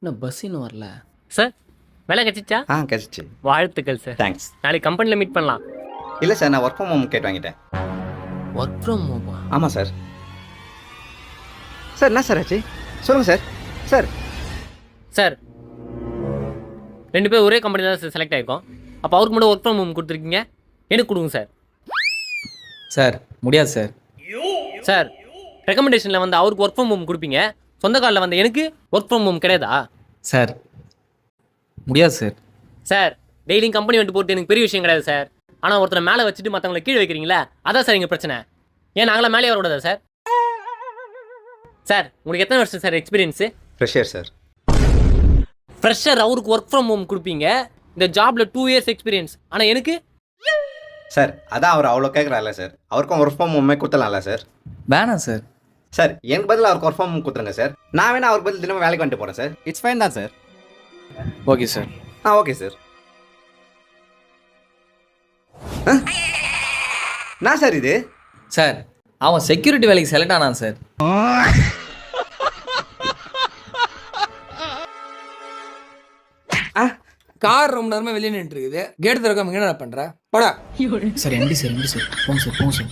இன்னும் பஸ் இன்னும் வரல. சார் வேலை கிடைச்சிச்சா? கிடச்சிச்சு. வாழ்த்துக்கள் சார். தேங்க்ஸ். நாளைக்கு கம்பெனியில் மீட் பண்ணலாம். இல்லை சார், நான் ஒர்க் ஃப்ரம் ஹோம் கேட்டு வாங்கிட்டேன். ஒர்க் ஃப்ரம் ஹோமா? ஆமாம் சார். சார் என்ன சார் ஆச்சு? சொல்லுங்கள் சார். சார் சார் 2 பேர் ஒரே கம்பெனியில் தான் சார் செலக்ட் ஆகிருக்கோம். அப்போ அவருக்கு மட்டும் ஒர்க் ஃப்ரம் ஹோம் கொடுத்துருக்கீங்க, எனக்கு கொடுங்க சார். சார் முடியாது சார். சார் ரெக்கமெண்டேஷனில் வந்து அவருக்கு ஒர்க் ஃப்ரம் ஹோம் கொடுப்பீங்க, சொந்த காலில் வந்து எனக்கு ஒர்க் ஃப்ரம் ஹோம் கிடையாதா? சார் முடியாது சார். சார் டெய்லியும் கம்பெனி வந்துட்டு போட்டு எனக்கு பெரிய விஷயம் கிடையாது சார். ஆனால் ஒருத்தரை மேலே வச்சுட்டு மற்றவங்களை கீழே வைக்கிறீங்களா, அதான் சார் எங்கள் பிரச்சனை. ஏன் நாங்களாம் மேலே வரக்கூடாதா சார்? சார் உங்களுக்கு எத்தனை வருஷம் sir experience? Fresher sir. Fresher அவருக்கு ஒர்க் ஃப்ரம் ஹோம் கொடுப்பீங்க, இந்த ஜாபில் 2 இயர்ஸ் எக்ஸ்பீரியன்ஸ். ஆனால் எனக்கு சார் அதான் அவர் அவ்வளோ கேட்குறாருல சார், அவருக்கும் ஒர்க் ஃப்ரம் ஹோமே கொடுத்துலாம்ல சார்? வேணாம் சார். சார் எனக்கு பதில் அவருக்கு ஒர்க் ஃப்ரம் ஹோம் கொடுத்துருங்க சார். நான் வேணா அவருக்கு பதில் தினமும் வேலைக்கு வந்துட்டு போகிறேன் சார். இட்ஸ் ஃபைன் தான் sir. Okay sir. Okay sir. என்ன சார் இது? சார் அவன் செக்யூரிட்டி வேலைக்கு செலக்ட் ஆனான் சார். கார் ரொம்ப நேரமா வெளியே நின்று இருக்குது, கேட் திறக்காம என்ன பண்ற? போடா. சார் எம்டி சார் போங்க சார்.